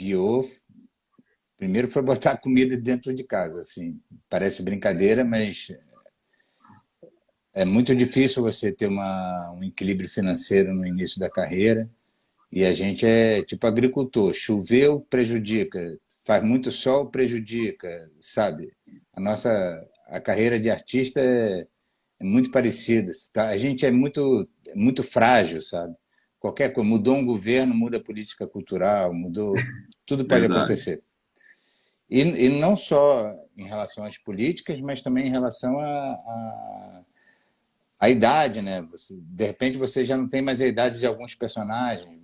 guiou, primeiro foi botar comida dentro de casa, assim, parece brincadeira, mas é muito difícil você ter um equilíbrio financeiro no início da carreira, e a gente é tipo agricultor, choveu, prejudica, faz muito sol, prejudica, sabe? A carreira de artista é muito parecida, tá? A gente é muito frágil, sabe? Qualquer coisa, mudou um governo, muda a política cultural, mudou, tudo pode Verdade. acontecer. E não só em relação às políticas, mas também em relação à idade, né? De repente você já não tem mais a idade de alguns personagens.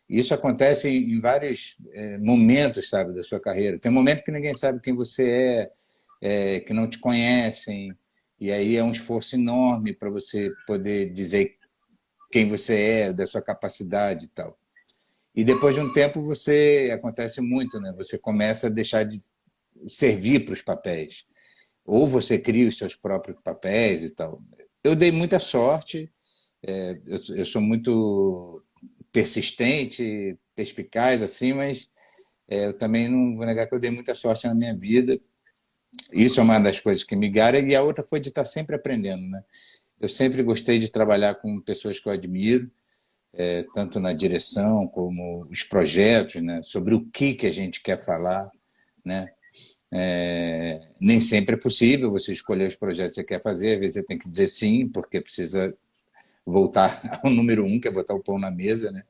Isso acontece em vários momentos, sabe, da sua carreira. Tem um momento que ninguém sabe quem você que não te conhecem, e aí é um esforço enorme para você poder dizer quem você é, da sua capacidade e tal. E depois de um tempo acontece muito, né? Você começa a deixar de servir para os papéis. Ou você cria os seus próprios papéis e tal. Eu dei muita sorte, eu sou muito persistente, perspicaz, assim, mas eu também não vou negar que eu dei muita sorte na minha vida. Isso é uma das coisas que me gara, e a outra foi de estar sempre aprendendo, né? Eu sempre gostei de trabalhar com pessoas que eu admiro, tanto na direção como os projetos, né? Sobre o que a gente quer falar, né? Nem sempre é possível você escolher os projetos que você quer fazer, às vezes você tem que dizer sim, porque precisa voltar ao número um, que é botar o pão na mesa, né?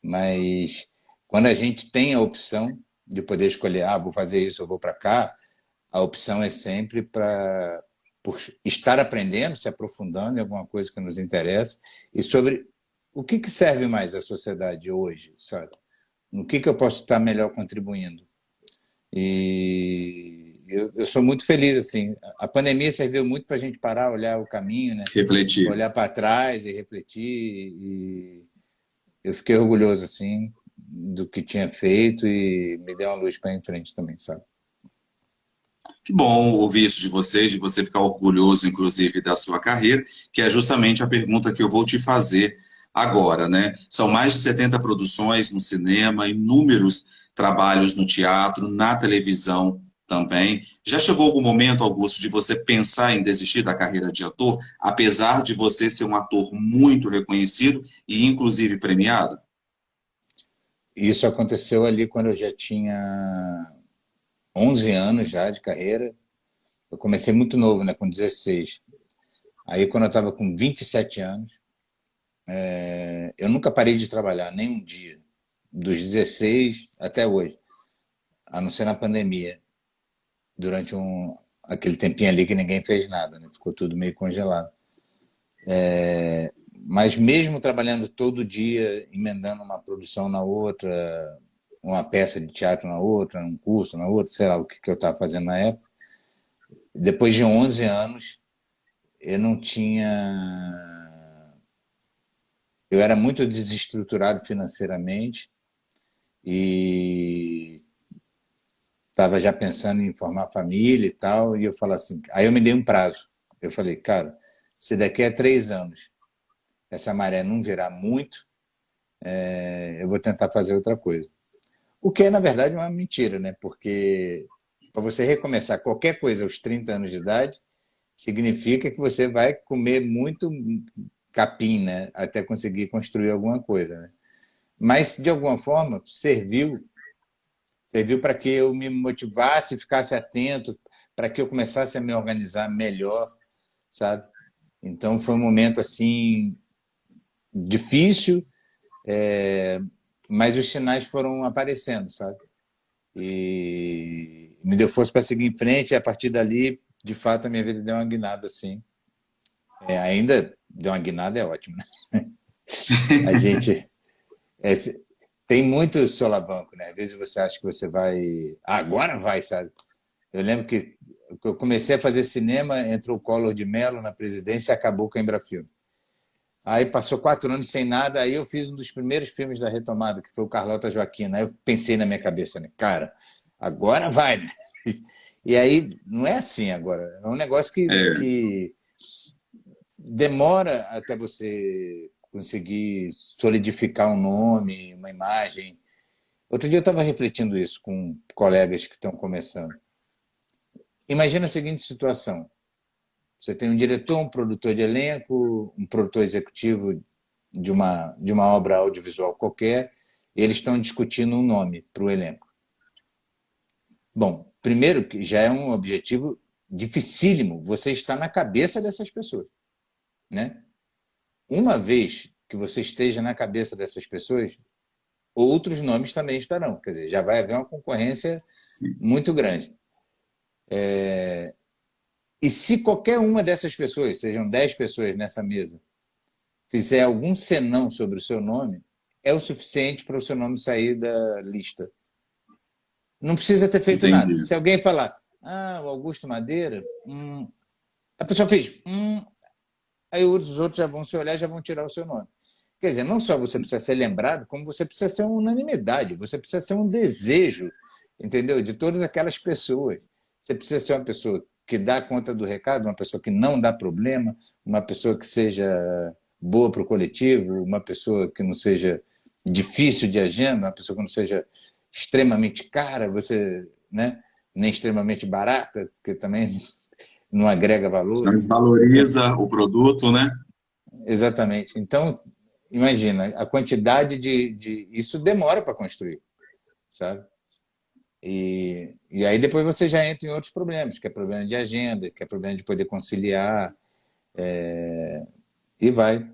Mas quando a gente tem a opção de poder escolher, vou fazer isso, eu vou para cá, a opção é sempre por estar aprendendo, se aprofundando em alguma coisa que nos interessa, e sobre o que serve mais à sociedade hoje, sabe? No que eu posso estar melhor contribuindo. E eu sou muito feliz, assim. A pandemia serviu muito para a gente parar, olhar o caminho, né? Refletir. Olhar para trás e refletir. E eu fiquei orgulhoso, assim, do que tinha feito e me deu uma luz para em frente também, sabe? Que bom ouvir isso de você ficar orgulhoso, inclusive, da sua carreira, que é justamente a pergunta que eu vou te fazer agora, né? São mais de 70 produções no cinema, inúmeros trabalhos no teatro, na televisão também. Já chegou algum momento, Augusto, de você pensar em desistir da carreira de ator, apesar de você ser um ator muito reconhecido e, inclusive, premiado? Isso aconteceu ali quando eu já tinha 11 anos já de carreira. Eu comecei muito novo, né, com 16. Aí, quando eu estava com 27 anos, eu nunca parei de trabalhar, nem um dia, dos 16 até hoje, a não ser na pandemia, durante aquele tempinho ali que ninguém fez nada, né? Ficou tudo meio congelado. Mas mesmo trabalhando todo dia, emendando uma produção na outra, uma peça de teatro na outra, um curso na outra, sei lá o que eu estava fazendo na época, depois de 11 anos, eu não tinha. Eu era muito desestruturado financeiramente e estava já pensando em formar família e tal, e eu falo assim, aí eu me dei um prazo. Eu falei, cara, se daqui a 3 anos essa maré não virar muito, eu vou tentar fazer outra coisa. O que é, na verdade, uma mentira, né? Porque para você recomeçar qualquer coisa aos 30 anos de idade, significa que você vai comer muito capim, né? Até conseguir construir alguma coisa, né? Mas, de alguma forma, serviu para que eu me motivasse, ficasse atento, para que eu começasse a me organizar melhor, sabe? Então, foi um momento, assim, difícil, mas os sinais foram aparecendo, sabe? E me deu força para seguir em frente, e a partir dali, de fato, a minha vida deu uma guinada, assim. Ainda deu uma guinada, é ótimo, né? A gente é, tem muito solavanco, né? Às vezes você acha que você vai. Agora vai, sabe? Eu lembro que eu comecei a fazer cinema, entrou o Collor de Mello na presidência e acabou com a Embrafilme. Aí passou 4 anos sem nada, aí eu fiz um dos primeiros filmes da retomada, que foi o Carlota Joaquina. Aí eu pensei na minha cabeça, né? Cara, agora vai, né? E aí, não é assim agora. É um negócio É, que demora até você conseguir solidificar um nome, uma imagem. Outro dia eu estava refletindo isso com colegas que estão começando. Imagina a seguinte situação. Você tem um diretor, um produtor de elenco, um produtor executivo de uma obra audiovisual qualquer, e eles estão discutindo um nome para o elenco. Bom, primeiro que já é um objetivo dificílimo, você está na cabeça dessas pessoas, né? Uma vez que você esteja na cabeça dessas pessoas, outros nomes também estarão. Quer dizer, já vai haver uma concorrência Sim. muito grande. E se qualquer uma dessas pessoas, sejam 10 pessoas nessa mesa, fizer algum senão sobre o seu nome, é o suficiente para o seu nome sair da lista. Não precisa ter feito nada. Entendi. Se alguém falar, o Augusto Madeira, a pessoa fez, aí os outros já vão se olhar e já vão tirar o seu nome. Quer dizer, não só você precisa ser lembrado, como você precisa ser uma unanimidade, você precisa ser um desejo, entendeu? De todas aquelas pessoas. Você precisa ser uma pessoa que dá conta do recado, uma pessoa que não dá problema, uma pessoa que seja boa para o coletivo, uma pessoa que não seja difícil de agenda, uma pessoa que não seja extremamente cara, você, né? Nem extremamente barata, porque também não agrega Senão valor. Enfim, desvaloriza o produto, né? exatamente. Então, imagina, a quantidade de. Isso demora para construir, sabe? E aí depois você já entra em outros problemas, que é problema de agenda, que é problema de poder conciliar, e vai.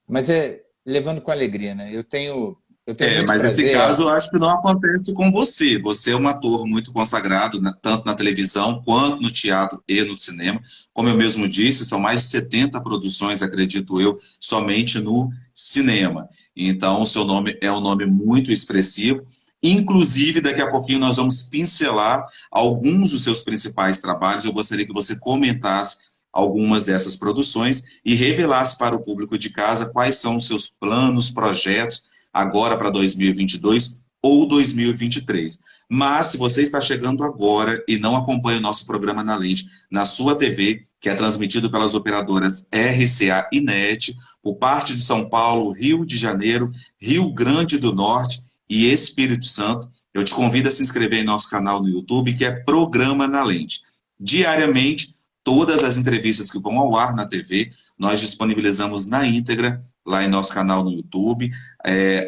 Mas é levando com alegria, né? Eu tenho muito Mas esse prazer. caso eu acho que não acontece com você. Você é um ator muito consagrado, né, tanto na televisão quanto no teatro e no cinema. Como eu mesmo disse, são mais de 70 produções, acredito eu, somente no cinema. Então, o seu nome é um nome muito expressivo. Inclusive, daqui a pouquinho nós vamos pincelar alguns dos seus principais trabalhos. Eu gostaria que você comentasse algumas dessas produções e revelasse para o público de casa quais são os seus planos, projetos agora para 2022 ou 2023. Mas se você está chegando agora e não acompanha o nosso programa na Lente na sua TV, que é transmitido pelas operadoras RCA e NET, por parte de São Paulo, Rio de Janeiro, Rio Grande do Norte e Espírito Santo, eu te convido a se inscrever em nosso canal no YouTube, que é Programa na Lente. Diariamente, todas as entrevistas que vão ao ar na TV, nós disponibilizamos na íntegra lá em nosso canal no YouTube.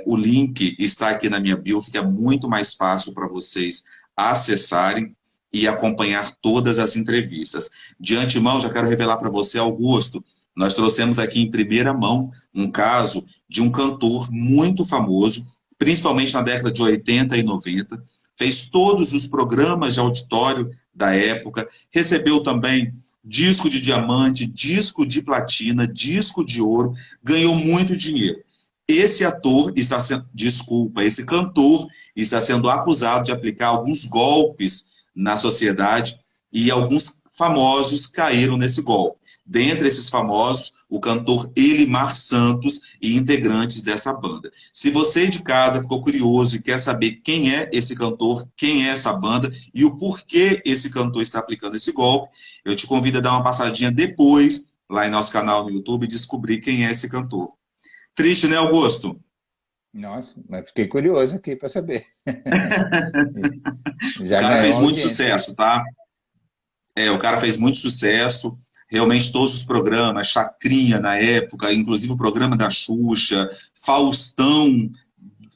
O link está aqui na minha bio, fica muito mais fácil para vocês acessarem e acompanhar todas as entrevistas. De antemão, já quero revelar para você, Augusto, nós trouxemos aqui em primeira mão um caso de um cantor muito famoso, principalmente na década de 80 e 90, fez todos os programas de auditório da época, recebeu também disco de diamante, disco de platina, disco de ouro, ganhou muito dinheiro. Esse ator está sendo, desculpa, esse cantor está sendo acusado de aplicar alguns golpes na sociedade e alguns famosos caíram nesse golpe. Dentre esses famosos, o cantor Elimar Santos e integrantes dessa banda. Se você de casa ficou curioso e quer saber quem é esse cantor, quem é essa banda e o porquê esse cantor está aplicando esse golpe, eu te convido a dar uma passadinha depois lá em nosso canal no YouTube e descobrir quem é esse cantor. Triste, né, Augusto? Nossa, mas fiquei curioso aqui para saber. O Já cara ganhou fez uma muito audiência aí. sucesso, tá? O cara fez muito sucesso, realmente todos os programas, Chacrinha na época, inclusive o programa da Xuxa, Faustão,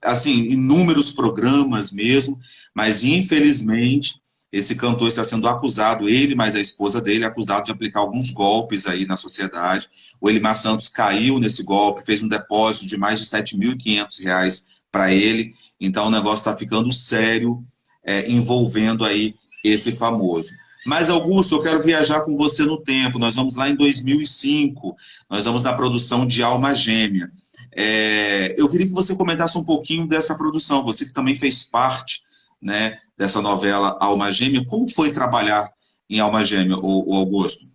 assim, inúmeros programas mesmo, mas infelizmente esse cantor está sendo acusado, ele mais a esposa dele, acusado de aplicar alguns golpes aí na sociedade. O Elimar Santos caiu nesse golpe, fez um depósito de mais de R$ 7.500 para ele, então o negócio está ficando sério, envolvendo aí esse famoso. Mas, Augusto, eu quero viajar com você no tempo. Nós vamos lá em 2005, nós vamos na produção de Alma Gêmea. Eu queria que você comentasse um pouquinho dessa produção, você que também fez parte, né, dessa novela Alma Gêmea. Como foi trabalhar em Alma Gêmea, o Augusto?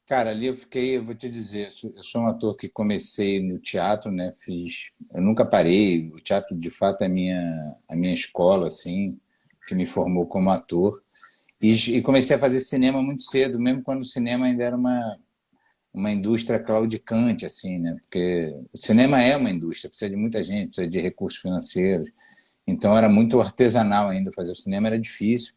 Cara, ali eu vou te dizer, eu sou um ator que comecei no teatro, né? Eu nunca parei. O teatro, de fato, é a minha escola, assim, que me formou como ator. E comecei a fazer cinema muito cedo, mesmo quando o cinema ainda era uma indústria claudicante, assim, né? Porque o cinema é uma indústria, precisa de muita gente, precisa de recursos financeiros. Então era muito artesanal ainda, fazer o cinema era difícil.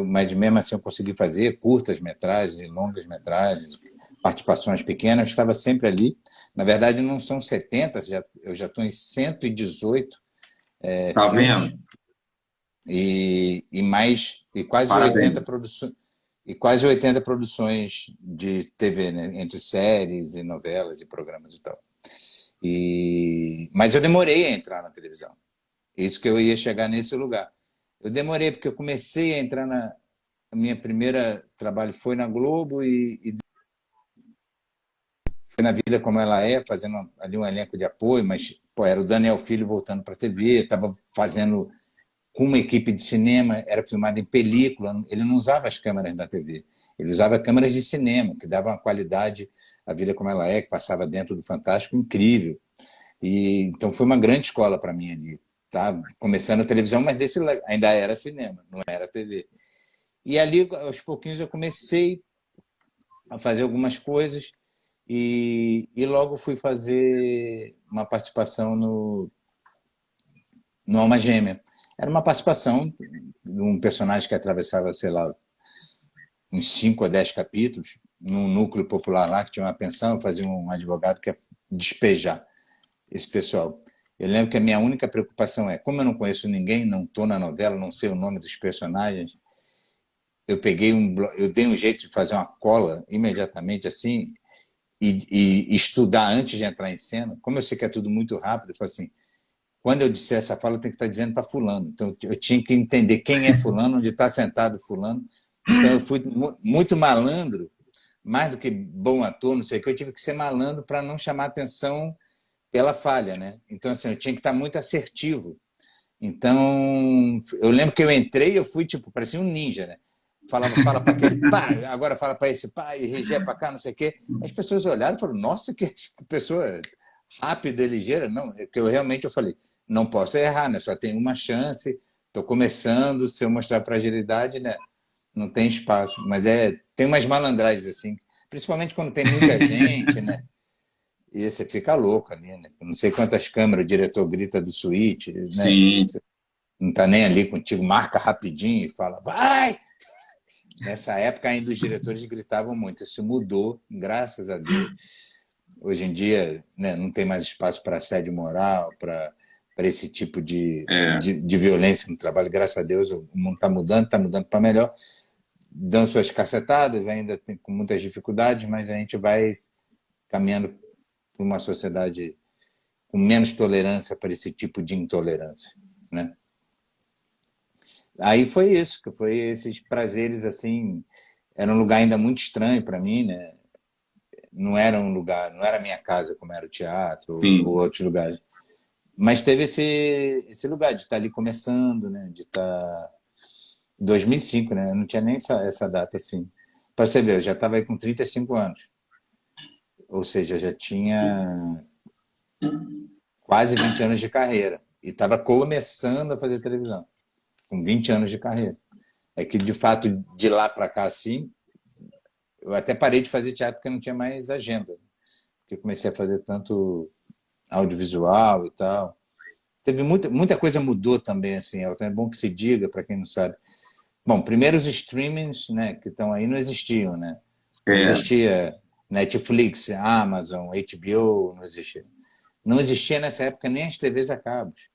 Mas mesmo assim eu consegui fazer curtas-metragens e longas-metragens, participações pequenas, eu estava sempre ali. Na verdade, não são 70, eu já estou em 118 Tá filmes vendo? e quase 80 Parabéns. produções. E quase 80 produções de TV, né? Entre séries e novelas e programas e tal. Mas eu demorei a entrar na televisão. Isso que eu ia chegar nesse lugar. Eu demorei, porque eu comecei a entrar na. A minha primeira trabalho foi na Globo e foi na Vida Como Ela É, fazendo ali um elenco de apoio, mas pô, era o Daniel Filho voltando para a TV, estava fazendo com uma equipe de cinema, era filmado em película, ele não usava as câmeras da TV, ele usava câmeras de cinema, que davam uma qualidade, A Vida Como Ela É, que passava dentro do Fantástico, incrível. Então foi uma grande escola para mim ali. Tá? Começando a televisão, mas ainda era cinema, não era TV. E ali, aos pouquinhos, eu comecei a fazer algumas coisas e logo fui fazer uma participação no Alma Gêmea. Era uma participação de um personagem que atravessava, sei lá, uns 5 a 10 capítulos, num núcleo popular lá, que tinha uma pensão, eu fazia um advogado que ia despejar esse pessoal. Eu lembro que a minha única preocupação é, como eu não conheço ninguém, não estou na novela, não sei o nome dos personagens, eu dei um jeito de fazer uma cola imediatamente assim e estudar antes de entrar em cena. Como eu sei que é tudo muito rápido, eu falei assim, quando eu disser essa fala, eu tenho que estar dizendo para fulano. Então eu tinha que entender quem é fulano, onde está sentado fulano. Então eu fui muito malandro, mais do que bom ator, não sei o que, eu tive que ser malandro para não chamar atenção pela falha, né? Então assim, eu tinha que estar muito assertivo. Então, eu lembro que eu entrei, eu fui tipo, parecia um ninja, né? Fala para aquele, pá, agora fala para esse, pá, e regia para cá, não sei o quê. As pessoas olharam e falaram, nossa, que pessoa rápida e ligeira. Não, é que eu realmente eu falei, não posso errar, né? Só tem uma chance, estou começando, se eu mostrar fragilidade, né? Não tem espaço. Mas tem umas malandragens assim, principalmente quando tem muita gente, né? E você fica louco ali, né? Não sei quantas câmeras o diretor grita do suíte, né? Sim, Não está nem ali contigo, marca rapidinho e fala, vai! Nessa época ainda os diretores gritavam muito, isso mudou, graças a Deus. Hoje em dia, né, não tem mais espaço para assédio moral, para esse tipo é. de violência no trabalho. Graças a Deus o mundo está mudando para melhor, dando suas cacetadas, ainda tem, com muitas dificuldades, mas a gente vai caminhando para uma sociedade com menos tolerância para esse tipo de intolerância, né? Aí foi isso, que foi esses prazeres assim, era um lugar ainda muito estranho para mim, né? Não era um lugar, não era minha casa como era o teatro ou Sim. outros lugares. Mas teve esse lugar de estar ali começando, né? De estar 2005, né? Eu não tinha nem essa data assim. Para você ver, eu já estava aí com 35 anos. Ou seja, já tinha quase 20 anos de carreira e estava começando a fazer televisão, com 20 anos de carreira. É que de fato de lá para cá assim, eu até parei de fazer teatro porque não tinha mais agenda. Porque eu comecei a fazer tanto audiovisual e tal. Teve muita coisa mudou também, assim. É bom que se diga, para quem não sabe. Bom, primeiro os streamings, né, que estão aí, não existiam, né? Não É, existia Netflix, Amazon, HBO, não existia. Não existia nessa época nem as TVs a cabos,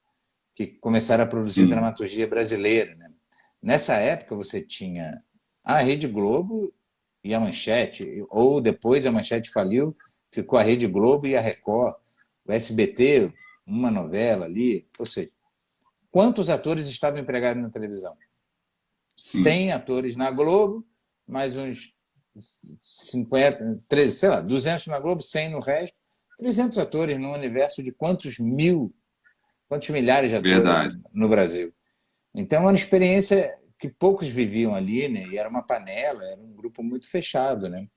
que começaram a produzir sim, dramaturgia brasileira, né? Nessa época você tinha a Rede Globo e a Manchete, ou depois a Manchete faliu, ficou a Rede Globo e a Record, o SBT, uma novela ali, ou seja, quantos atores estavam empregados na televisão? sim, 100 atores na Globo, mais uns 50, 13, sei lá, 200 na Globo, 100 no resto, 300 atores num universo de quantos milhares de atores verdade. no Brasil. Então, era uma experiência que poucos viviam ali, né? E era uma panela, era um grupo muito fechado, né?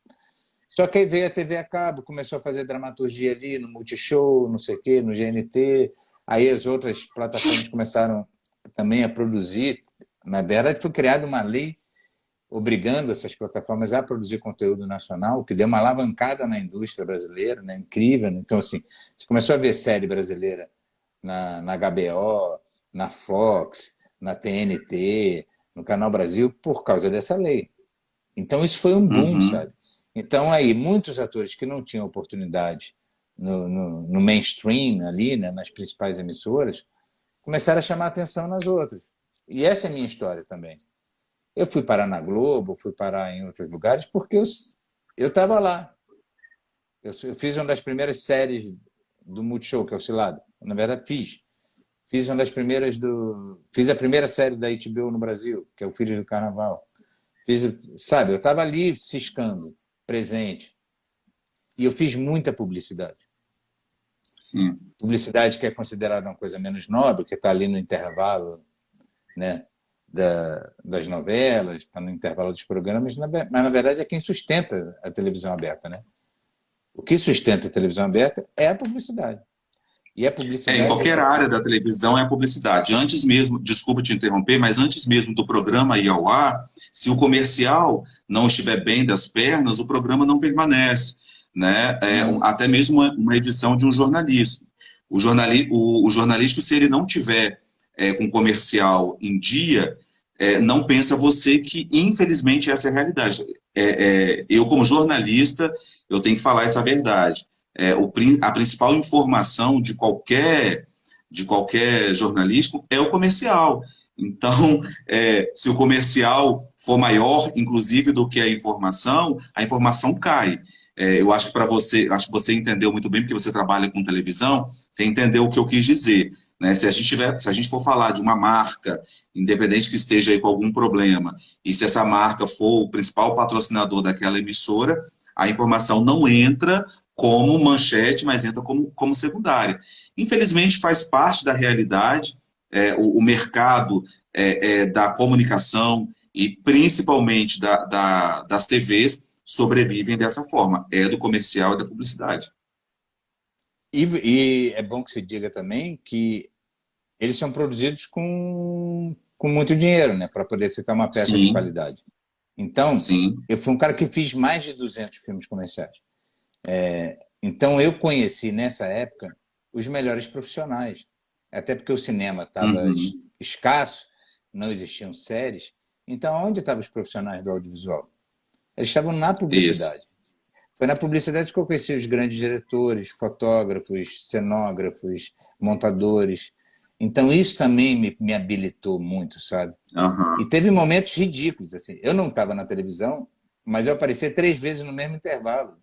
Só que aí veio a TV a cabo, começou a fazer dramaturgia ali no Multishow, não sei o quê, no GNT. Aí as outras plataformas começaram também a produzir. Na verdade, foi criada uma lei obrigando essas plataformas a produzir conteúdo nacional, o que deu uma alavancada na indústria brasileira, né? Incrível. Né? Então, assim, você começou a ver série brasileira na HBO, na Fox, na TNT, no Canal Brasil, por causa dessa lei. Então, isso foi um boom, Uhum. sabe? Então, aí, muitos atores que não tinham oportunidade no mainstream, ali, né, nas principais emissoras, começaram a chamar atenção nas outras. E essa é a minha história também. Eu fui parar na Globo, fui parar em outros lugares, porque eu estava lá. Eu fiz uma das primeiras séries do Multishow, que é o Cilado. Na verdade, fiz uma das primeiras fiz a primeira série da HBO no Brasil, que é o Filhos do Carnaval. Fiz, sabe, eu estava ali ciscando, presente. E eu fiz muita publicidade. Sim. Publicidade que é considerada uma coisa menos nobre, que está ali no intervalo, né, das novelas, está no intervalo dos programas, mas na verdade é quem sustenta a televisão aberta, né? O que sustenta a televisão aberta é a publicidade. E a Em publicidade qualquer é área da televisão é a publicidade. Antes mesmo, desculpa te interromper, mas antes mesmo do programa ir ao ar, se o comercial não estiver bem das pernas, o programa não permanece, né? não. Até mesmo uma edição de um jornalismo. O jornalístico, se ele não tiver com comercial em dia, não pensa você que, infelizmente, essa é a realidade. Eu, como jornalista, eu tenho que falar essa verdade. A principal informação de qualquer jornalístico é o comercial. Então, se o comercial for maior, inclusive, do que a informação cai. Eu acho que para você, acho que você entendeu muito bem, porque você trabalha com televisão, você entendeu o que eu quis dizer. Né? Se a gente for falar de uma marca, independente que esteja aí com algum problema, e se essa marca for o principal patrocinador daquela emissora, a informação não entra como manchete, mas entra como secundária. Infelizmente, faz parte da realidade, o mercado da comunicação e principalmente das TVs sobrevivem dessa forma, do comercial e da publicidade. E é bom que se diga também que eles são produzidos com muito dinheiro, né, para poder ficar uma peça de Sim, qualidade. Então, sim, eu fui um cara que fiz mais de 200 filmes comerciais. Então, eu conheci nessa época os melhores profissionais. Até porque o cinema estava uhum, escasso, não existiam séries. Então, onde estavam os profissionais do audiovisual? Eles estavam na isso. publicidade. Foi na publicidade que eu conheci os grandes diretores, fotógrafos, cenógrafos, montadores. Então, isso também me habilitou muito, sabe? E Aham. teve momentos ridículos. Assim. Eu não estava na televisão, mas eu aparecia 3 vezes no mesmo intervalo,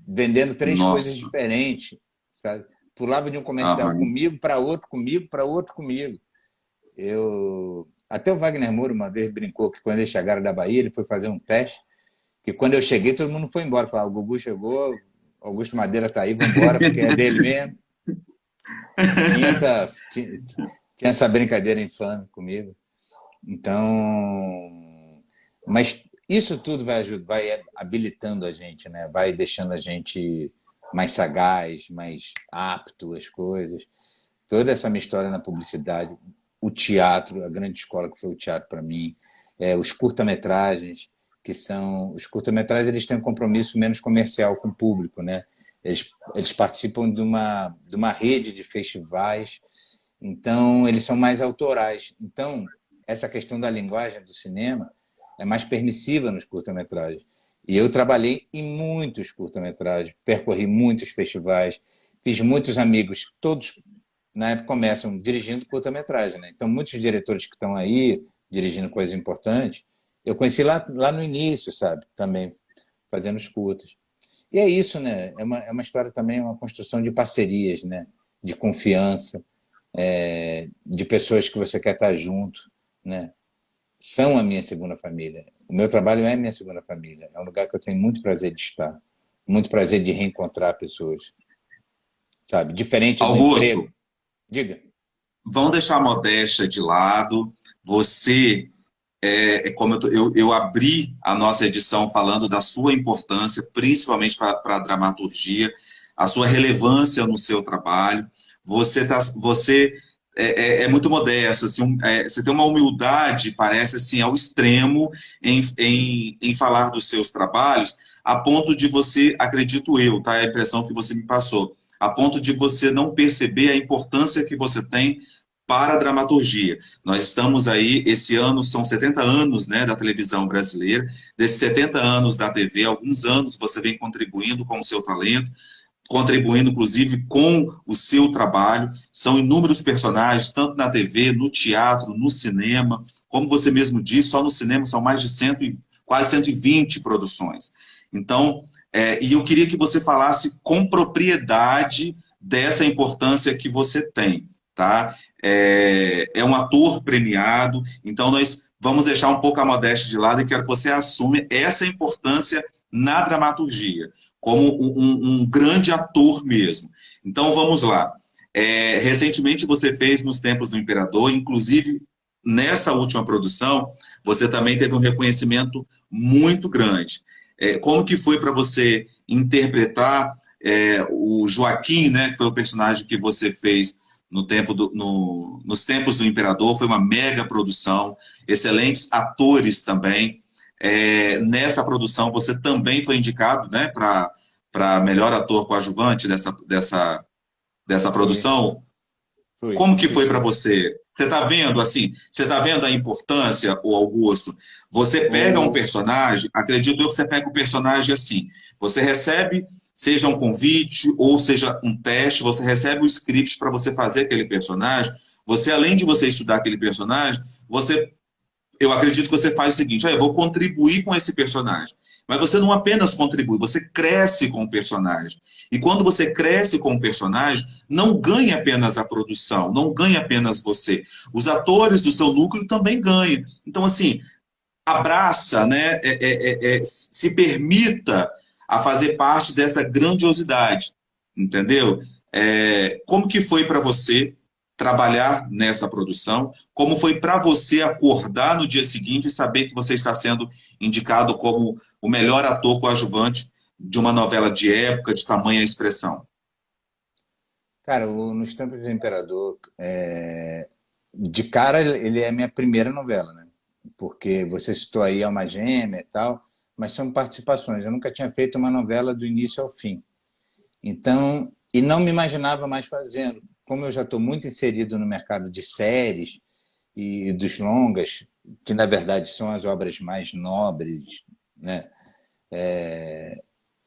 vendendo 3 coisas Nossa, diferentes, sabe? Pulava de um comercial aham. comigo para outro comigo, para outro comigo. Até o Wagner Moura uma vez brincou que quando eles chegaram da Bahia, ele foi fazer um teste, que quando eu cheguei, todo mundo foi embora. Falava, o Gugu chegou, Augusto Madeira está aí, vamos embora, porque é dele mesmo. Tinha essa, tinha, tinha essa brincadeira infame comigo. Então, mas isso tudo vai ajudar, vai habilitando a gente, né? Vai deixando a gente mais sagaz, mais apto às coisas. Toda essa minha história na publicidade, o teatro, a grande escola que foi o teatro para mim, os curta-metragens, que são os curta-metragens, eles têm um compromisso menos comercial com o público, né? Eles participam de uma rede de festivais, então eles são mais autorais. Então, essa questão da linguagem do cinema é mais permissiva nos curta-metragens. E eu trabalhei em muitos curta-metragens, percorri muitos festivais, fiz muitos amigos, todos na época começam dirigindo curta-metragem. Né? Então, muitos diretores que estão aí dirigindo coisas importantes, eu conheci lá no início, sabe? Também fazendo os curtas. E é isso, né? É uma história também, uma construção de parcerias, né? De confiança, de pessoas que você quer estar junto, né? São a minha segunda família. O meu trabalho é a minha segunda família. É um lugar que eu tenho muito prazer de estar, muito prazer de reencontrar pessoas, sabe? Diferente do Augusto, emprego. Diga. vamos deixar a modéstia de lado. Você, como eu abri a nossa edição falando da sua importância, principalmente para a dramaturgia, a sua relevância no seu trabalho. Você é muito modesto, assim, você tem uma humildade, parece assim, ao extremo em falar dos seus trabalhos, a ponto de você, acredito eu, tá? É a impressão que você me passou, a ponto de você não perceber a importância que você tem para a dramaturgia. Nós estamos aí, esse ano são 70 anos, né, da televisão brasileira. Desses 70 anos da TV, alguns anos você vem contribuindo com o seu talento, contribuindo, inclusive, com o seu trabalho. São inúmeros personagens, tanto na TV, no teatro, no cinema. Como você mesmo disse, só no cinema são mais de quase 120 produções. Então, e eu queria que você falasse com propriedade dessa importância que você tem, tá? É um ator premiado, então nós vamos deixar um pouco a modéstia de lado e quero que você assume essa importância na dramaturgia, como um grande ator mesmo. Então, vamos lá. Recentemente você fez Nos Tempos do Imperador, inclusive nessa última produção, você também teve um reconhecimento muito grande. Como que foi para você interpretar o Joaquim, né, que foi o personagem que você fez Nos Tempos do Imperador? Foi uma mega produção, excelentes atores também. Nessa produção você também foi indicado, né, para melhor ator coadjuvante dessa produção. Como que foi para você? Você está vendo assim? Você está vendo a importância, o Augusto? Você pega um personagem, acredito eu que você pega o personagem assim. Você recebe, seja um convite ou seja um teste, você recebe o script para você fazer aquele personagem. Você, além de você estudar aquele personagem, eu acredito que você faz o seguinte: eu vou contribuir com esse personagem. Mas você não apenas contribui, você cresce com o personagem. E quando você cresce com o personagem, não ganha apenas a produção, não ganha apenas você. Os atores do seu núcleo também ganham. Então, assim, abraça, né? Se permita a fazer parte dessa grandiosidade, entendeu? Como que foi para você trabalhar nessa produção? Como foi para você acordar no dia seguinte e saber que você está sendo indicado como o melhor ator coadjuvante de uma novela de época, de tamanha expressão? Cara, Nos Tempos do Imperador, de cara, ele é a minha primeira novela, né? Porque você citou aí Alma Gêmea e tal, mas são participações. Eu nunca tinha feito uma novela do início ao fim. Então, e não me imaginava mais fazendo. Como eu já estou muito inserido no mercado de séries e dos longas, que na verdade são as obras mais nobres, né?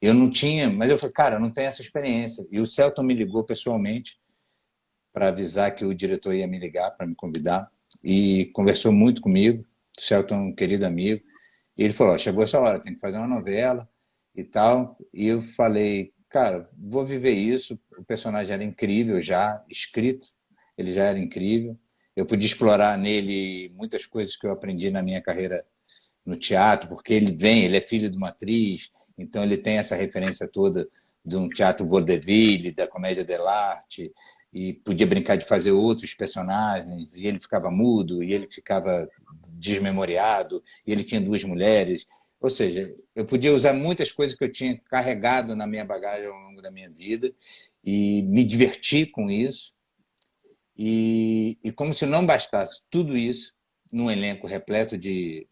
Eu não tinha, mas eu falei, cara, eu não tenho essa experiência. E o Selton me ligou pessoalmente para avisar que o diretor ia me ligar para me convidar e conversou muito comigo. O Selton é um querido amigo. E ele falou, chegou essa hora, tem que fazer uma novela e tal. E eu falei, cara, vou viver isso. O personagem era incrível já, escrito, ele já era incrível. Eu podia explorar nele muitas coisas que eu aprendi na minha carreira no teatro, porque ele é filho de uma atriz, então ele tem essa referência toda de um teatro vaudeville, da comédia dell'arte, e podia brincar de fazer outros personagens, e ele ficava mudo, e ele ficava desmemoriado, e ele tinha duas mulheres. Ou seja, eu podia usar muitas coisas que eu tinha carregado na minha bagagem ao longo da minha vida e me divertir com isso. E como se não bastasse tudo isso, num elenco repleto de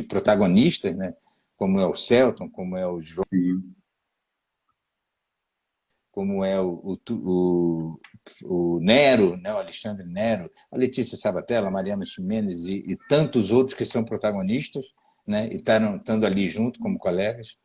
protagonistas, né? Como é o Selton, como é o João, Sim. como é o Nero, né? O Alexandre Nero, a Letícia Sabatella, a Mariana Ximenes e tantos outros que são protagonistas, né? E estando ali junto como colegas.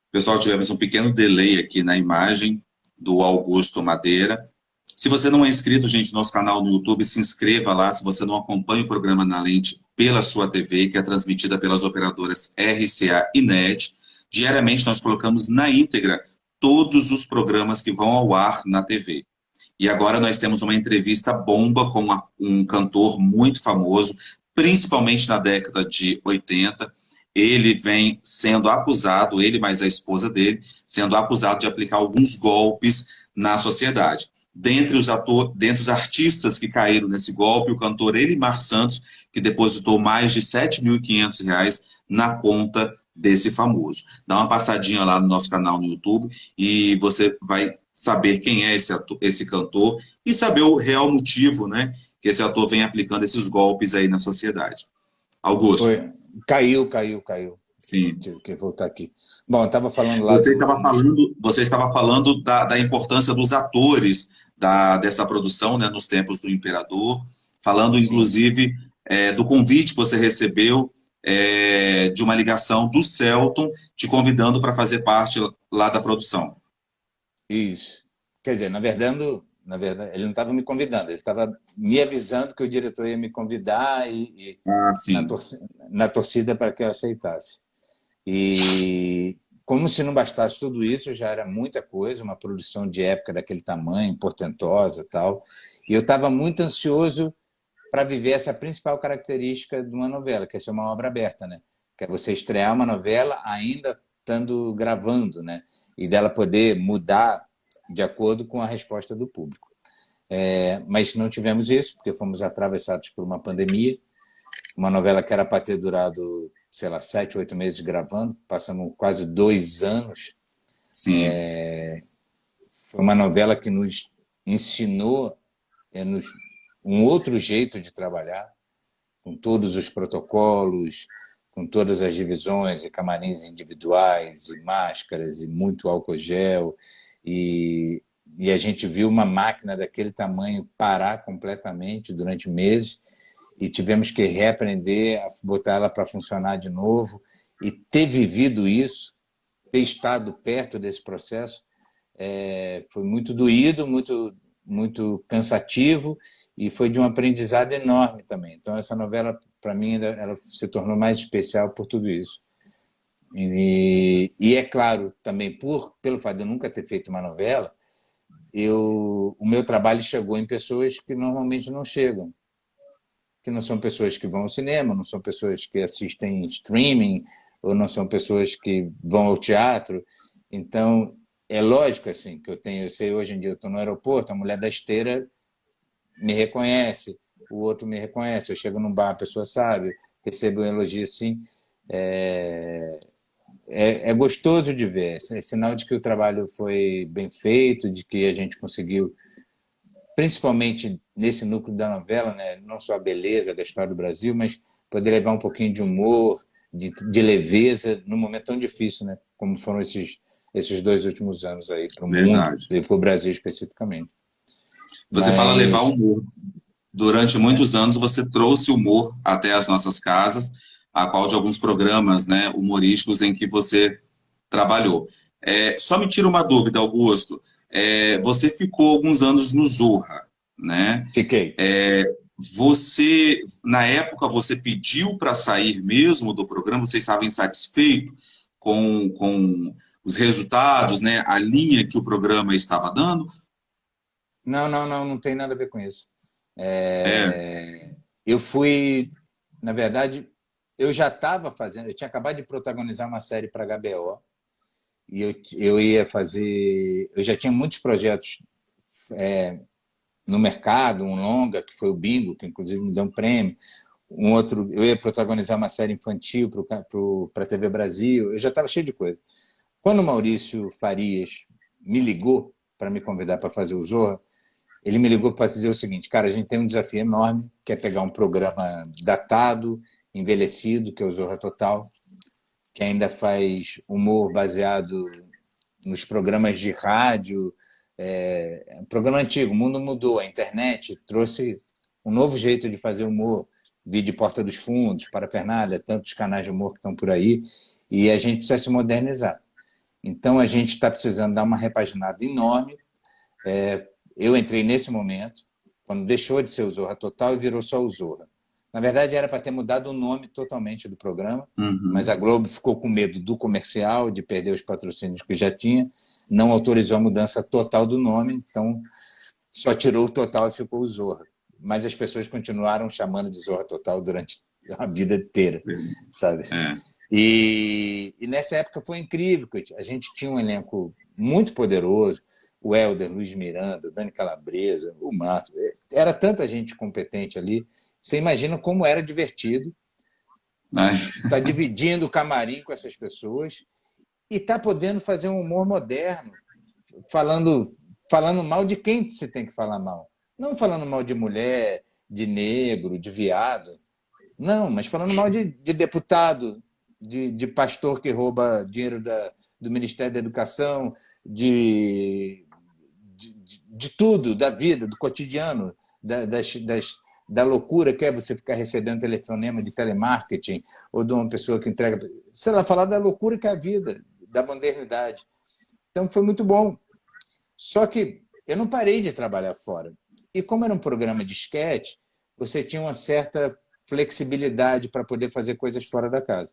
Pessoal, tivemos um pequeno delay aqui na imagem do Augusto Madeira. Se você não é inscrito, gente, no nosso canal no YouTube, se inscreva lá. Se você não acompanha o programa Na Lente pela sua TV, que é transmitida pelas operadoras RCA e NET, diariamente nós colocamos na íntegra todos os programas que vão ao ar na TV. E agora nós temos uma entrevista bomba com um cantor muito famoso, principalmente na década de 80. Ele vem sendo acusado, ele mais a esposa dele, sendo acusado de aplicar alguns golpes na sociedade. Dentre os artistas que caíram nesse golpe, o cantor Elimar Santos, que depositou mais de R$ 7.500 na conta desse famoso. Dá uma passadinha lá no nosso canal no YouTube e você vai saber quem é esse ator, esse cantor e saber o real motivo, né, que esse ator vem aplicando esses golpes aí na sociedade. Augusto, Oi, caiu. sim. Tive que voltar aqui. Bom, eu estava falando lá Você estava falando da importância dos atores dessa produção, né, nos tempos do Imperador, falando Sim, inclusive do convite que você recebeu de uma ligação do Selton te convidando para fazer parte lá da produção. isso. Quer dizer, na verdade, ele não estava me convidando, ele estava me avisando que o diretor ia me convidar e Ah, na, sim. na torcida para que eu aceitasse. E como se não bastasse tudo isso, já era muita coisa, uma produção de época daquele tamanho, portentosa e tal. E eu estava muito ansioso para viver essa principal característica de uma novela, que é ser uma obra aberta, né? Que é você estrear uma novela ainda estando gravando, né? E dela poder mudar de acordo com a resposta do público. Mas não tivemos isso, porque fomos atravessados por uma pandemia, uma novela que era para ter durado, sei lá, 7, 8 meses gravando, passamos quase 2 anos. Sim, Foi uma novela que nos ensinou um outro jeito de trabalhar, com todos os protocolos, com todas as divisões e camarins individuais e máscaras e muito álcool gel e a gente viu uma máquina daquele tamanho parar completamente durante meses e tivemos que reaprender a botar ela para funcionar de novo e ter vivido isso, ter estado perto desse processo, foi muito doído, muito cansativo e foi de um aprendizado enorme também. Então essa novela para mim ela se tornou mais especial por tudo isso. E é claro também pelo fato de eu nunca ter feito uma novela, o meu trabalho chegou em pessoas que normalmente não chegam, que não são pessoas que vão ao cinema, não são pessoas que assistem streaming, ou não são pessoas que vão ao teatro. Então, é lógico assim que eu sei hoje em dia, eu estou no aeroporto, a mulher da esteira me reconhece, o outro me reconhece, eu chego num bar, a pessoa sabe, recebo um elogio assim, é, é gostoso de ver, é sinal de que o trabalho foi bem feito, de que a gente conseguiu principalmente nesse núcleo da novela, né? Não só a beleza da história do Brasil, mas poder levar um pouquinho de humor, de leveza, num momento tão difícil, né? Como foram esses 2 últimos anos aí, para o mundo verdade. e para o Brasil especificamente. Você fala levar Mas, humor. Durante muitos anos você trouxe humor até as nossas casas, a qual de alguns programas, né, humorísticos em que você trabalhou. Só me tira uma dúvida, Augusto. Você ficou alguns anos no Zorra, né? fiquei. Você, na época, você pediu para sair mesmo do programa? Você estava insatisfeito com os resultados, né? A linha que o programa estava dando? Não tem nada a ver com isso. É. Eu fui, na verdade, eu já estava fazendo, eu tinha acabado de protagonizar uma série para a HBO, e eu ia fazer, eu já tinha muitos projetos no mercado, um longa, que foi o Bingo, que inclusive me deu um prêmio, um outro, eu ia protagonizar uma série infantil para a TV Brasil, eu já estava cheio de coisa. Quando o Maurício Farias me ligou para me convidar para fazer o Zorra, ele me ligou para dizer o seguinte, cara, a gente tem um desafio enorme, que é pegar um programa datado, envelhecido, que é o Zorra Total, que ainda faz humor baseado nos programas de rádio, um programa antigo, o mundo mudou, a internet trouxe um novo jeito de fazer humor, vídeo Porta dos Fundos, Parafernália, tantos canais de humor que estão por aí, e a gente precisa se modernizar. Então a gente está precisando dar uma repaginada enorme. Eu entrei nesse momento, quando deixou de ser o Zorra Total e virou só o Zorra. Na verdade, era para ter mudado o nome totalmente do programa, mas Uhum. a Globo ficou com medo do comercial, de perder os patrocínios que já tinha, não autorizou a mudança total do nome, então só tirou o total e ficou o Zorra. Mas as pessoas continuaram chamando de Zorra Total durante a vida inteira, sabe? É. E nessa época foi incrível, a gente tinha um elenco muito poderoso, o Helder, Luiz Miranda, Dani Calabresa, o Márcio, era tanta gente competente ali, você imagina como era divertido Ai, estar dividindo o camarim com essas pessoas e estar podendo fazer um humor moderno, falando falando mal de quem você tem que falar mal. Não falando mal de mulher, de negro, de viado. Não, mas falando mal de deputado, de pastor que rouba dinheiro do Ministério da Educação, de tudo, da vida, do cotidiano, da loucura que é você ficar recebendo telefonema de telemarketing ou de uma pessoa que entrega. Sei lá, falar da loucura que é a vida, da modernidade. Então foi muito bom. Só que eu não parei de trabalhar fora. E como era um programa de esquete, você tinha uma certa flexibilidade para poder fazer coisas fora da casa.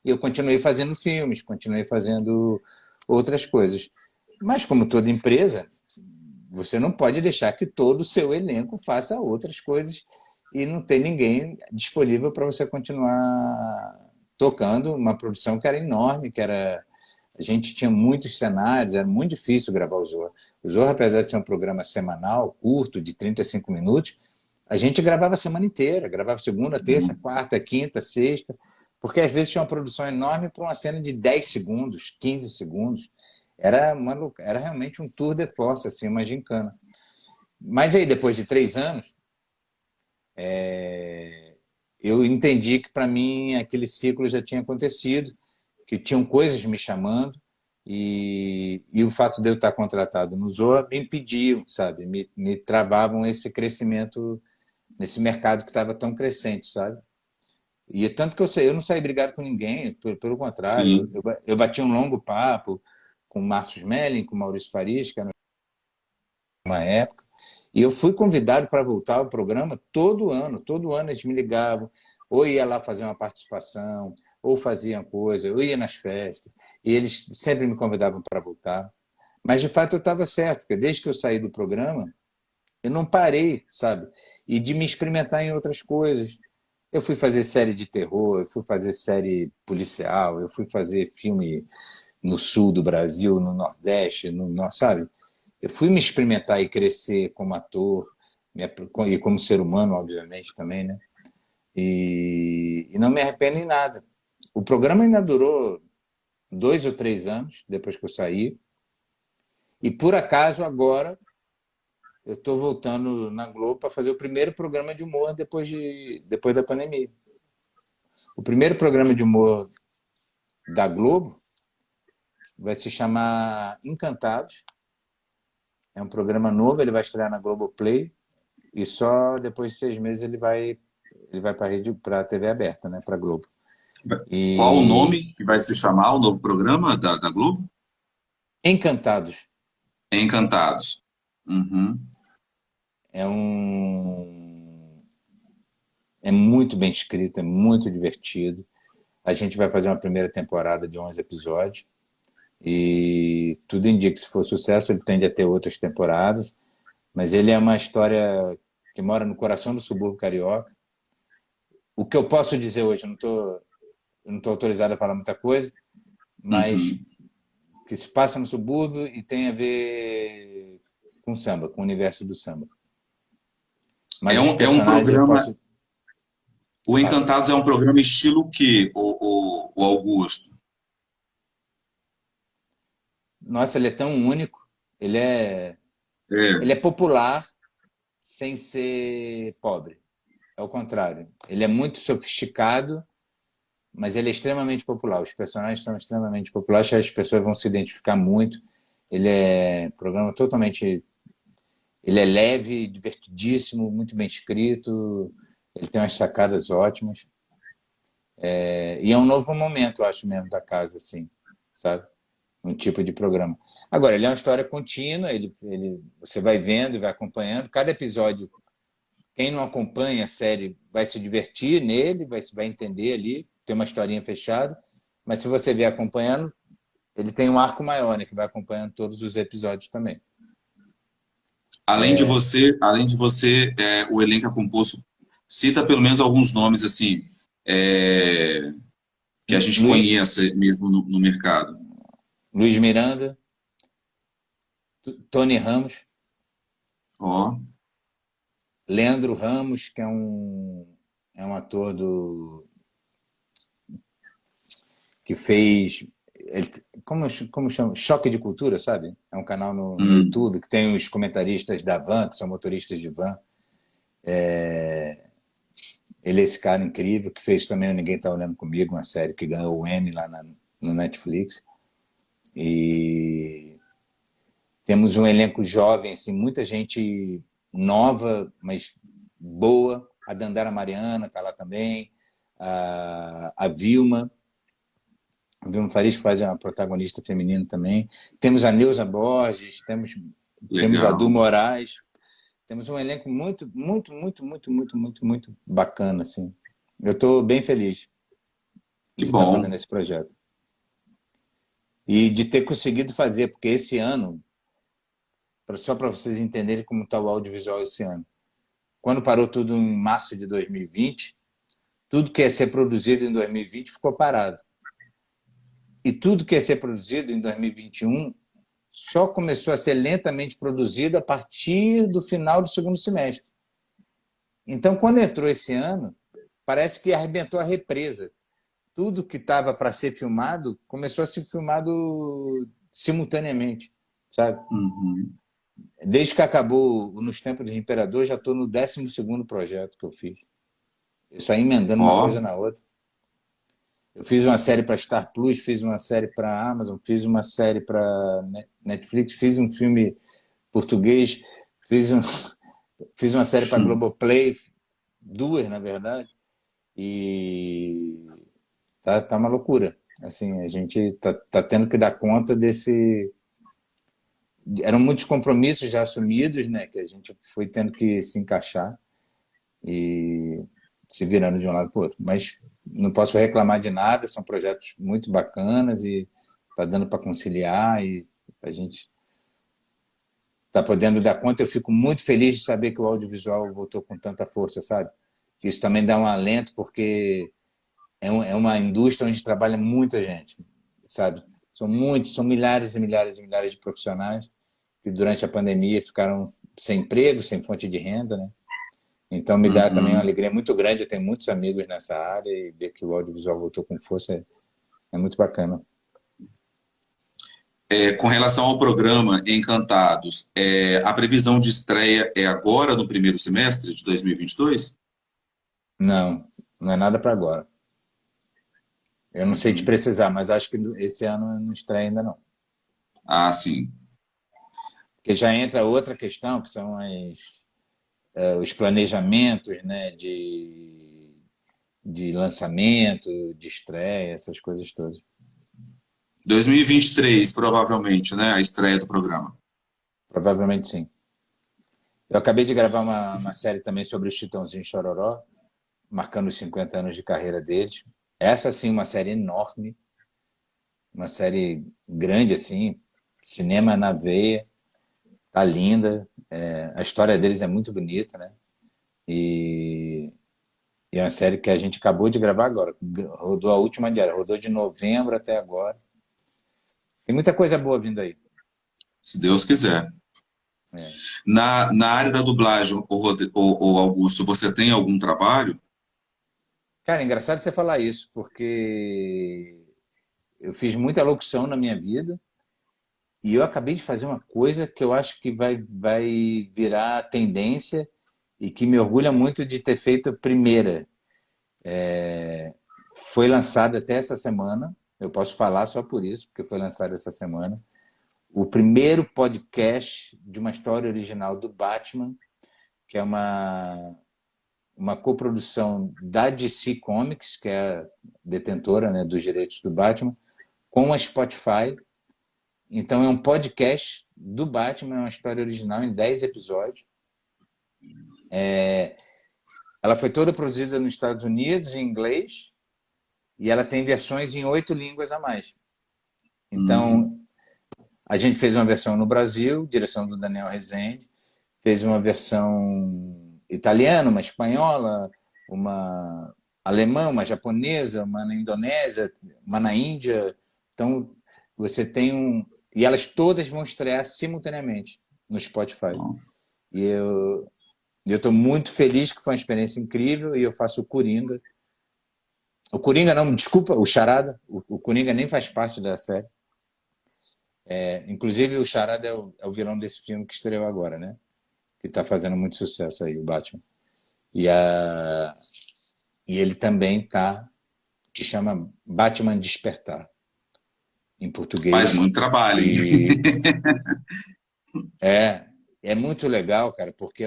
E eu continuei fazendo filmes, continuei fazendo outras coisas. Mas, como toda empresa, você não pode deixar que todo o seu elenco faça outras coisas e não ter ninguém disponível para você continuar tocando uma produção que era enorme, que era... A gente tinha muitos cenários, era muito difícil gravar o Zorra. O Zorra, apesar de ser um programa semanal, curto, de 35 minutos, a gente gravava a semana inteira, gravava segunda, terça, quarta, quinta, sexta, porque às vezes tinha uma produção enorme para uma cena de 10 segundos, 15 segundos. Era realmente um tour de force, assim, uma gincana. Mas aí, depois de 3 anos, eu entendi que, para mim, aquele ciclo já tinha acontecido, que tinham coisas me chamando, e o fato de eu estar contratado no Zoa me impediu, sabe? Me travavam esse crescimento nesse mercado que estava tão crescente, sabe? E tanto que eu não saí brigado com ninguém, pelo contrário, Sim. eu bati um longo papo com o Márcio Smelling, com o Maurício Faris, que era uma época, e eu fui convidado para voltar ao programa todo ano eles me ligavam, ou ia lá fazer uma participação, ou faziam coisa, eu ia nas festas, e eles sempre me convidavam para voltar. Mas, de fato, eu estava certo, porque desde que eu saí do programa, eu não parei, sabe? E de me experimentar em outras coisas. Eu fui fazer série de terror, eu fui fazer série policial, eu fui fazer filme no sul do Brasil, no Nordeste, sabe? Eu fui me experimentar e crescer como ator e como ser humano, obviamente, também, né? E não me arrependo em nada. O programa ainda durou 2 ou 3 anos depois que eu saí. E por acaso agora eu estou voltando na Globo para fazer o primeiro programa de humor depois da pandemia. O primeiro programa de humor da Globo vai se chamar Encantados. É um programa novo, ele vai estrear na Globoplay e só depois de 6 meses ele vai para a TV aberta, né, para a Globo. Qual o E nome que vai se chamar o novo programa da Globo? Encantados Encantados. Uhum. é um é muito bem escrito, é muito divertido. A gente vai fazer uma primeira temporada de 11 episódios e tudo indica que se for sucesso ele tende a ter outras temporadas, mas ele é uma história que mora no coração do subúrbio carioca. O que eu posso dizer hoje, eu não tô autorizado a falar muita coisa, mas Uhum. que se passa no subúrbio e tem a ver com samba, com o universo do samba. É Mas os um personagens eu programa. posso... O Fala. Encantados é um programa estilo o quê, o Augusto? Nossa, ele é tão único, ele é, É. ele é popular sem ser pobre. É o contrário. Ele é muito sofisticado, mas ele é extremamente popular. Os personagens são extremamente populares, as pessoas vão se identificar muito. Ele é um programa totalmente... Ele é leve, divertidíssimo, muito bem escrito, ele tem umas sacadas ótimas. E é um novo momento, eu acho mesmo, da casa, assim, sabe? Um tipo de programa. Agora, ele é uma história contínua, você vai vendo e vai acompanhando. Cada episódio, quem não acompanha a série vai se divertir nele, vai entender ali, tem uma historinha fechada. Mas se você vier acompanhando, ele tem um arco maior, né, que vai acompanhando todos os episódios também. O elenco é composto, cita pelo menos alguns nomes assim, é, que a gente Luiz, conhece mesmo no mercado. Luiz Miranda, Tony Ramos, Ó, Leandro Ramos, que é um ator que fez como chama? Choque de Cultura, sabe? É um canal no Hum, YouTube que tem os comentaristas da van, que são motoristas de van. Ele é esse cara incrível que fez também o Ninguém Tá Olhando Comigo, uma série que ganhou o Emmy lá no Netflix. E temos um elenco jovem, assim, muita gente nova, mas boa. A Dandara Mariana está lá também. A Vilma Faris, que faz a protagonista feminina também. Temos a Neuza Borges, temos a Du legal. Moraes. Temos um elenco muito, muito, muito, muito, muito, muito, muito bacana, assim. Eu estou bem feliz Que de estar bom. fazendo esse projeto. E de ter conseguido fazer, porque esse ano, só para vocês entenderem como está o audiovisual esse ano, quando parou tudo em março de 2020, tudo que ia ser produzido em 2020 ficou parado. E tudo que ia ser produzido em 2021 só começou a ser lentamente produzido a partir do final do segundo semestre. Então, quando entrou esse ano, parece que arrebentou a represa. Tudo que estava para ser filmado começou a ser filmado simultaneamente, sabe? Uhum. Desde que acabou Nos Tempos do Imperador, já estou no 12º projeto que eu fiz. Eu saí emendando uma coisa Ó, na outra. Eu fiz uma série para Star Plus, fiz uma série para Amazon, fiz uma série para Netflix, fiz um filme português, fiz, um, fiz uma série para Globoplay, duas, na verdade, e tá uma loucura. Assim, a gente tá tendo que dar conta desse... Eram muitos compromissos já assumidos, né, que a gente foi tendo que se encaixar e se virando de um lado para o outro. Mas não posso reclamar de nada, são projetos muito bacanas e tá dando para conciliar e a gente está podendo dar conta. Eu fico muito feliz de saber que o audiovisual voltou com tanta força, sabe? Isso também dá um alento, porque é uma indústria onde trabalha muita gente, sabe? São milhares e milhares e milhares de profissionais que durante a pandemia ficaram sem emprego, sem fonte de renda, né? Então me dá também uma uhum. alegria muito grande. Eu tenho muitos amigos nessa área e ver que o audiovisual voltou com força é muito bacana. Com relação ao programa Encantados, a previsão de estreia é agora, no primeiro semestre de 2022? Não, não é nada para agora. Eu não sei te Uhum. precisar, mas acho que esse ano não estreia ainda não. Ah, sim. Porque já entra outra questão, que são os planejamentos, né, de lançamento, de estreia, essas coisas todas. 2023, provavelmente, né? A estreia do programa. Provavelmente sim. Eu acabei de gravar uma série também sobre os Chitãozinho e Chororó, marcando os 50 anos de carreira deles. Essa, sim, uma série enorme, uma série grande, assim, cinema na veia, tá linda. A história deles é muito bonita, né? E é uma série que a gente acabou de gravar agora. Rodou a última diária, rodou de novembro até agora. Tem muita coisa boa vindo aí. Se Deus quiser. É. Na área da dublagem, o Augusto, você tem algum trabalho? Cara, é engraçado você falar isso, porque eu fiz muita locução na minha vida e eu acabei de fazer uma coisa que eu acho que vai virar tendência e que me orgulha muito de ter feito a primeira. Foi lançada até essa semana, eu posso falar só por isso, porque foi lançado essa semana, o primeiro podcast de uma história original do Batman, que é uma coprodução da DC Comics, que é a detentora, né, dos direitos do Batman, com a Spotify. Então é um podcast do Batman, é uma história original em 10 episódios. Ela foi toda produzida nos Estados Unidos, em inglês, e ela tem versões em 8 línguas a mais. Hum, Então, a gente fez uma versão no Brasil, direção do Daniel Rezende, fez uma versão italiana, uma espanhola, uma alemã, uma japonesa, uma na Indonésia, uma na Índia. Então, você tem um... E elas todas vão estrear simultaneamente no Spotify. bom. E eu estou muito feliz, que foi uma experiência incrível, e eu faço o Coringa. O Coringa não, desculpa, o Charada. O Coringa nem faz parte da série. Inclusive, o Charada é o vilão desse filme que estreou agora, né? Que está fazendo muito sucesso aí, o Batman. E, e ele também tá, que chama Batman Despertar, em Faz português. muito trabalho, hein? E é muito legal, cara, porque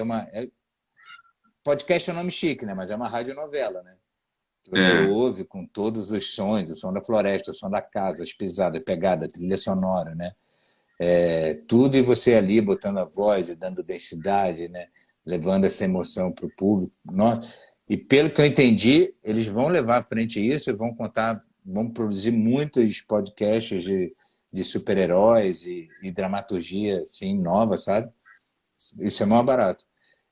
podcast é um nome chique, né? Mas é uma radionovela, né? Que você É. ouve com todos os sons, o som da floresta, o som da casa, as pisadas, a pegada, a trilha sonora, né? Tudo e você ali botando a voz e dando densidade, né? Levando essa emoção para o público. E pelo que eu entendi, eles vão levar à frente isso e vão produzir muitos podcasts de super-heróis e dramaturgia assim, nova, sabe? Isso é maior barato.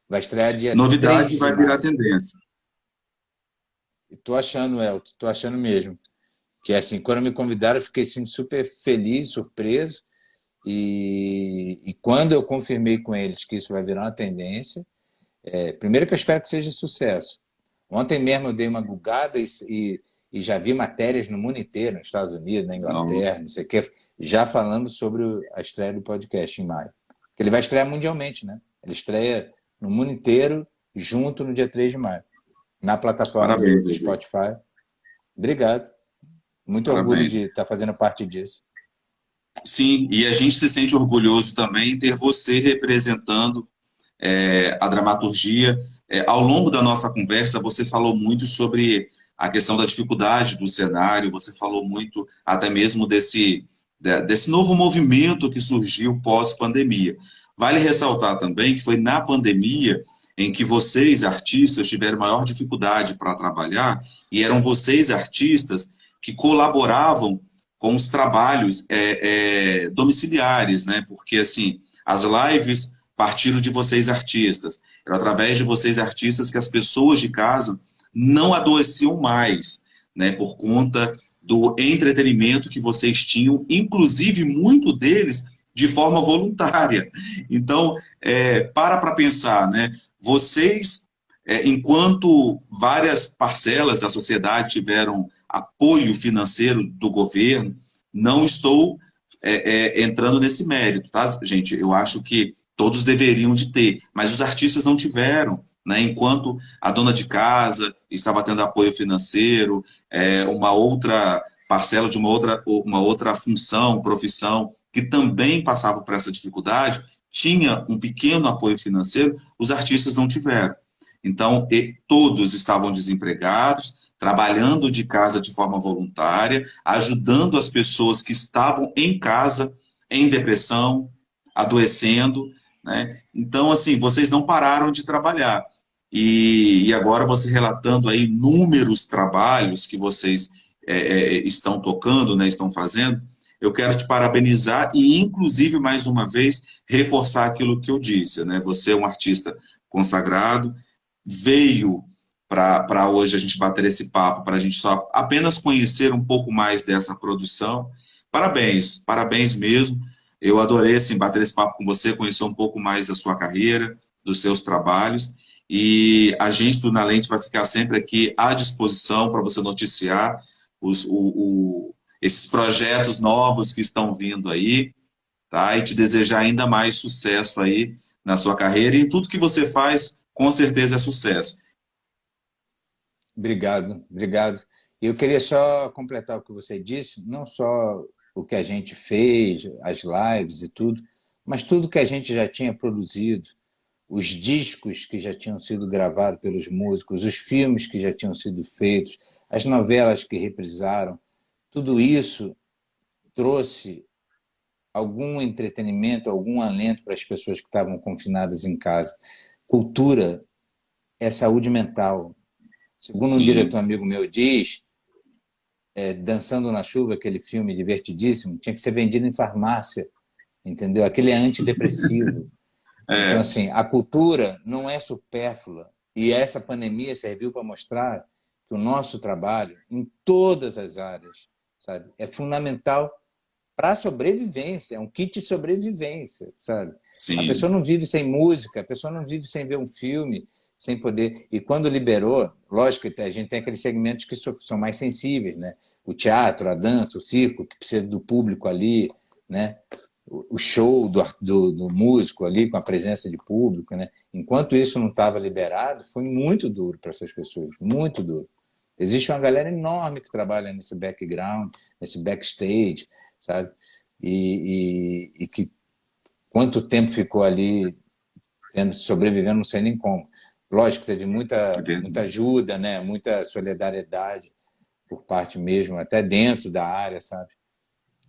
Vai estrear dia Novidade 3 de vai virar maio. tendência. E tô achando, Elton, tô achando mesmo. Que assim, quando me convidaram, eu fiquei assim, super feliz, surpreso. E quando eu confirmei com eles que isso vai virar uma tendência, primeiro que eu espero que seja sucesso. Ontem mesmo eu dei uma gulgada e já vi matérias no mundo inteiro, nos Estados Unidos, na Então, Inglaterra, não sei o quê, já falando sobre a estreia do podcast em maio. Porque ele vai estrear mundialmente, né? Ele estreia no mundo inteiro, junto no dia 3 de maio, na plataforma parabéns, do Luiz. Spotify. Obrigado. Muito orgulho de Parabéns. estar fazendo parte disso. Sim, e a gente se sente orgulhoso também em ter você representando a dramaturgia. Ao longo da nossa conversa, você falou muito sobre a questão da dificuldade do cenário, você falou muito até mesmo desse novo movimento que surgiu pós-pandemia. Vale ressaltar também que foi na pandemia em que vocês, artistas, tiveram maior dificuldade para trabalhar, e eram vocês, artistas, que colaboravam com os trabalhos domiciliares, né? Porque, assim, as lives partiram de vocês, artistas. Era através de vocês, artistas, que as pessoas de casa não adoeciam mais, né? Por conta do entretenimento que vocês tinham, inclusive, muito deles de forma voluntária. Então, para pensar, né? Vocês, enquanto várias parcelas da sociedade tiveram apoio financeiro do governo, não estou entrando nesse mérito, tá, gente? Eu acho que todos deveriam de ter, mas os artistas não tiveram, né? Enquanto a dona de casa estava tendo apoio financeiro, uma outra parcela de uma outra função, profissão, que também passava por essa dificuldade, tinha um pequeno apoio financeiro, os artistas não tiveram. Então, todos estavam desempregados, trabalhando de casa de forma voluntária, ajudando as pessoas que estavam em casa, em depressão, adoecendo, né? Então, assim, vocês não pararam de trabalhar. E agora você relatando aí inúmeros trabalhos que vocês estão tocando, né, estão fazendo, eu quero te parabenizar e, inclusive, mais uma vez, reforçar aquilo que eu disse, né? Você é um artista consagrado, veio para hoje a gente bater esse papo, para a gente só apenas conhecer um pouco mais dessa produção. Parabéns, parabéns mesmo. Eu adorei assim, bater esse papo com você, conhecer um pouco mais da sua carreira, dos seus trabalhos. E a gente do Na Lente vai ficar sempre aqui à disposição para você noticiar esses projetos novos que estão vindo aí, tá? E te desejar ainda mais sucesso aí na sua carreira e em tudo que você faz, com certeza é sucesso. Obrigado, obrigado. Eu queria só completar o que você disse, não só o que a gente fez, as lives e tudo, mas tudo que a gente já tinha produzido, os discos que já tinham sido gravados pelos músicos, os filmes que já tinham sido feitos, as novelas que reprisaram, tudo isso trouxe algum entretenimento, algum alento para as pessoas que estavam confinadas em casa. Cultura é saúde mental. Segundo um diretor Sim, amigo meu diz, Dançando na Chuva, aquele filme divertidíssimo, tinha que ser vendido em farmácia, entendeu? Aquele é antidepressivo. Então, é, assim, a cultura não é supérflua. E essa pandemia serviu para mostrar que o nosso trabalho, em todas as áreas, sabe, é fundamental para sobrevivência, é um kit de sobrevivência, sabe? A Sim. pessoa não vive sem música, a pessoa não vive sem ver um filme, sem poder... E quando liberou, lógico que a gente tem aqueles segmentos que são mais sensíveis, né? O teatro, a dança, o circo, que precisa do público ali, né? O show do músico ali, com a presença de público, né? Enquanto isso não estava liberado, foi muito duro para essas pessoas, muito duro. Existe uma galera enorme que trabalha nesse background, nesse backstage, sabe? E que quanto tempo ficou ali sobrevivendo, não sei nem como. Lógico, teve muita ajuda, né? Muita solidariedade por parte mesmo, até dentro da área, sabe?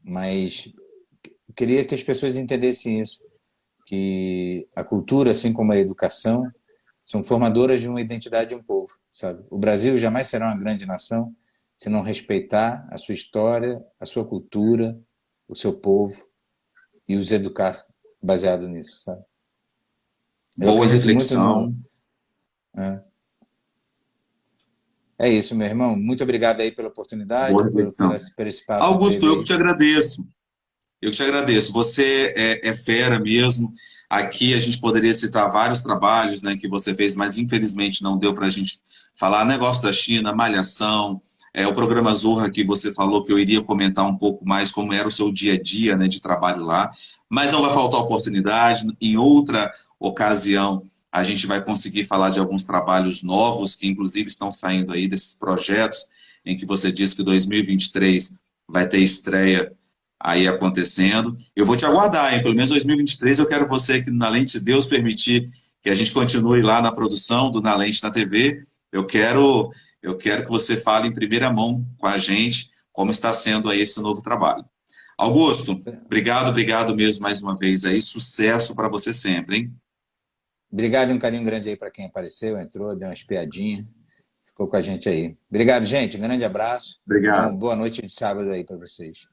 Mas queria que as pessoas entendessem isso, que a cultura, assim como a educação, são formadoras de uma identidade de um povo, sabe? O Brasil jamais será uma grande nação se não respeitar a sua história, a sua cultura, o seu povo e os educar baseado nisso, sabe? Eu Boa acredito muito reflexão. É isso, meu irmão. Muito obrigado aí pela oportunidade, Boa reflexão. por esse papo que Augusto, teve eu que aí. te agradeço. Eu que te agradeço. Você é fera mesmo. Aqui a gente poderia citar vários trabalhos, né, que você fez, mas infelizmente não deu para a gente falar. Negócio da China, Malhação, o programa Zorra que você falou que eu iria comentar um pouco mais como era o seu dia a dia, né, de trabalho lá. Mas não vai faltar oportunidade. Em outra ocasião a gente vai conseguir falar de alguns trabalhos novos que inclusive estão saindo aí desses projetos em que você disse que 2023 vai ter estreia aí acontecendo. Eu vou te aguardar, hein? Pelo menos 2023 eu quero você aqui no Na Lente, se Deus permitir que a gente continue lá na produção do Na Lente na TV. Eu quero que você fale em primeira mão com a gente como está sendo aí esse novo trabalho. Augusto, obrigado mesmo mais uma vez aí. Sucesso para você sempre, hein? Obrigado e um carinho grande aí para quem apareceu, entrou, deu uma espiadinha, ficou com a gente aí. Obrigado, gente. Um grande abraço. Obrigado. Boa noite de sábado aí para vocês.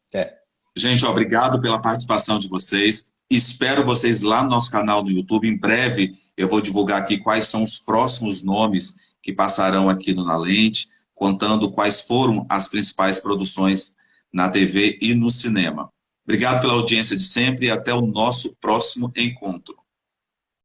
Até. Gente, obrigado pela participação de vocês. Espero vocês lá no nosso canal no YouTube. Em breve eu vou divulgar aqui quais são os próximos nomes que passarão aqui no Na Lente, contando quais foram as principais produções na TV e no cinema. Obrigado pela audiência de sempre e até o nosso próximo encontro.